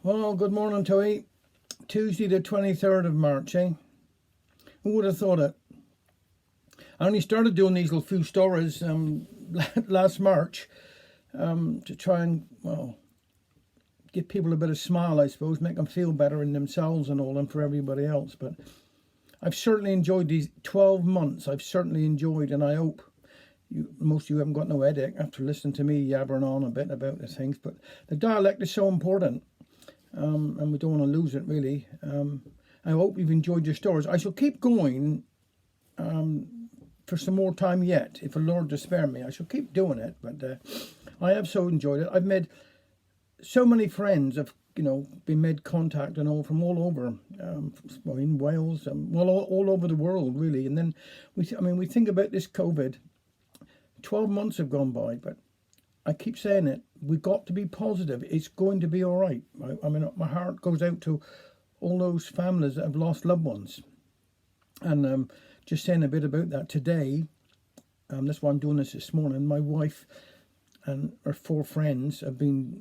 Well, good morning to you. Tuesday the 23rd of March, eh? Who would have thought it? I only started doing these little few stories last March to try and, well, give people a bit of smile, I suppose, make them feel better in themselves and all, and for everybody else. But I've certainly enjoyed these 12 months. I've certainly enjoyed, and I hope most of you haven't got no headache after listening to me yabbering on a bit about the things. But the dialect is so important. And we don't want to lose it, really. I hope you've enjoyed your stories. I shall keep going for some more time yet, if the Lord will spare me. I shall keep doing it, but I have so enjoyed it. I've made so many friends. I've been made contact and all from all over, in Wales, all over the world, really. And then we think about this COVID. 12 months have gone by, but I keep saying it. We've got to be positive. It's going to be all right. My heart goes out to all those families that have lost loved ones. And just saying a bit about that today. That's why I'm doing this morning. My wife and her 4 friends have been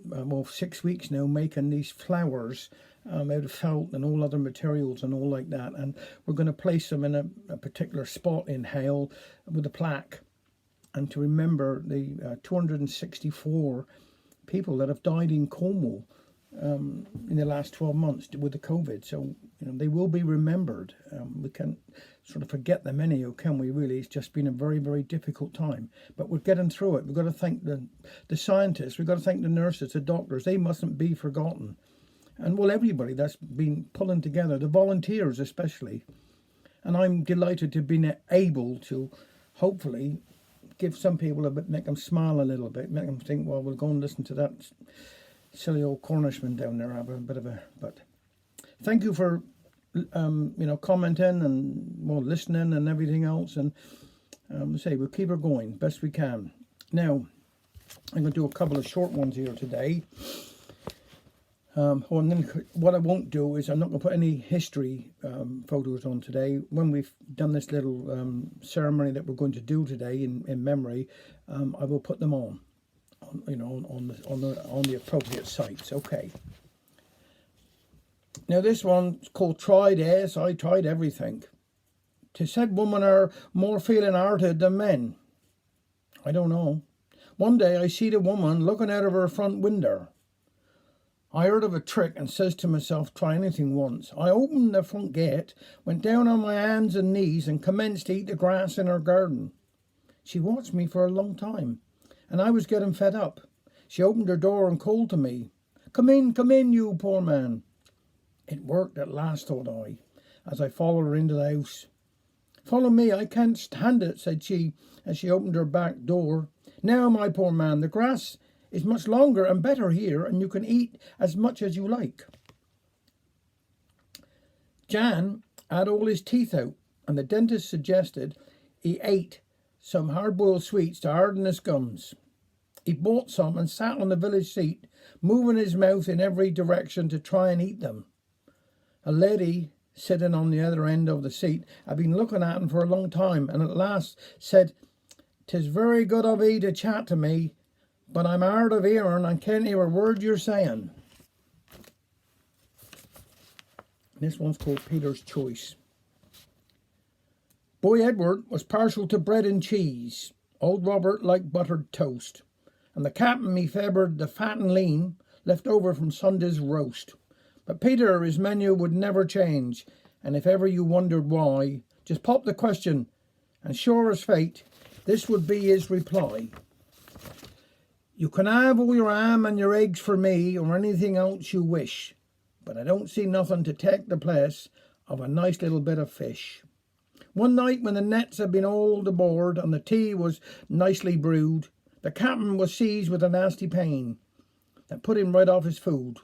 6 weeks now making these flowers out of felt and all other materials and all like that. And we're going to place them in a particular spot in Hale with a plaque. And to remember the 264 people that have died in Como in the last 12 months with the COVID. So, they will be remembered. We can't sort of forget them anyhow, can we, really? It's just been a very, very difficult time. But we're getting through it. We've got to thank the scientists. We've got to thank the nurses, the doctors. They mustn't be forgotten. And, everybody that's been pulling together, the volunteers especially. And I'm delighted to have been able to, hopefully, give some people a bit, make them smile a little bit, make them think, well, we'll go and listen to that silly old Cornishman down there, have a bit of a, but thank you for, commenting and, listening and everything else. And, we'll keep her going best we can. Now, I'm going to do a couple of short ones here today. And then what I won't do is I'm not going to put any history photos on today. When we've done this little ceremony that we're going to do today in memory, I will put them on the appropriate sites. Okay. Now this one's called Tried Yes, I Tried Everything. 'Tis said women are more feeling-hearted than men. I don't know. One day I see the woman looking out of her front window. I heard of a trick and says to myself, try anything once. I opened the front gate, went down on my hands and knees and commenced to eat the grass in her garden. She watched me for a long time, and I was getting fed up. She opened her door and called to me, come in, you poor man. It worked at last, thought I, as I followed her into the house. Follow me, I can't stand it, said she, as she opened her back door. Now, my poor man, the grass is much longer and better here, and you can eat as much as you like. Jan had all his teeth out, and the dentist suggested he ate some hard-boiled sweets to harden his gums. He bought some and sat on the village seat, moving his mouth in every direction to try and eat them. A lady sitting on the other end of the seat had been looking at him for a long time, and at last said, "'Tis very good of 'ee to chat to me, but I'm hard of hearing and can't hear a word you're saying." This one's called Peter's Choice. Boy Edward was partial to bread and cheese. Old Robert liked buttered toast. And the captain me favoured the fat and lean left over from Sunday's roast. But Peter, his menu would never change. And if ever you wondered why, just pop the question, and sure as fate, this would be his reply. You can have all your ham and your eggs for me, or anything else you wish, but I don't see nothing to take the place of a nice little bit of fish. One night when the nets had been hauled aboard and the tea was nicely brewed, the captain was seized with a nasty pain that put him right off his food.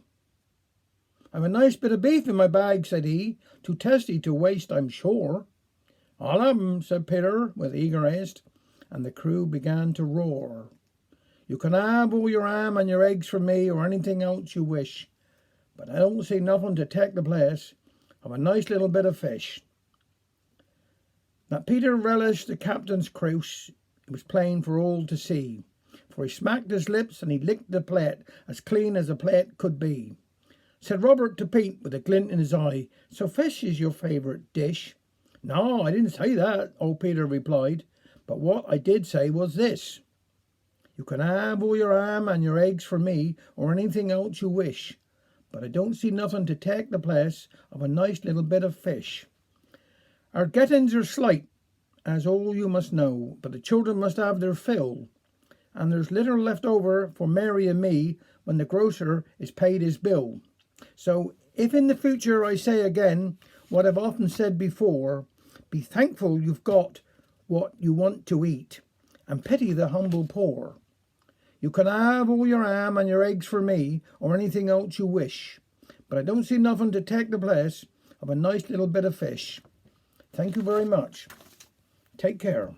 "I've a nice bit of beef in my bag," said he, "too tasty to waste, I'm sure." "I'll have 'em," said Peter with eager haste, and the crew began to roar. "You can have all your ham and your eggs for me, or anything else you wish, but I don't see nothing to take the place of a nice little bit of fish." That Peter relished the captain's cruse, it was plain for all to see, for he smacked his lips and he licked the plate as clean as a plate could be. Said Robert to Pete with a glint in his eye. So fish is your favourite dish? No, I didn't say that, old Peter replied. But what I did say was this. You can have all your ham and your eggs for me, or anything else you wish. But I don't see nothing to take the place of a nice little bit of fish. Our gettings are slight, as all you must know, but the children must have their fill. And there's little left over for Mary and me when the grocer is paid his bill. So if in the future I say again what I've often said before, be thankful you've got what you want to eat, and pity the humble poor. You can have all your ham and your eggs for me, or anything else you wish, but I don't see nothing to take the place of a nice little bit of fish. Thank you very much. Take care.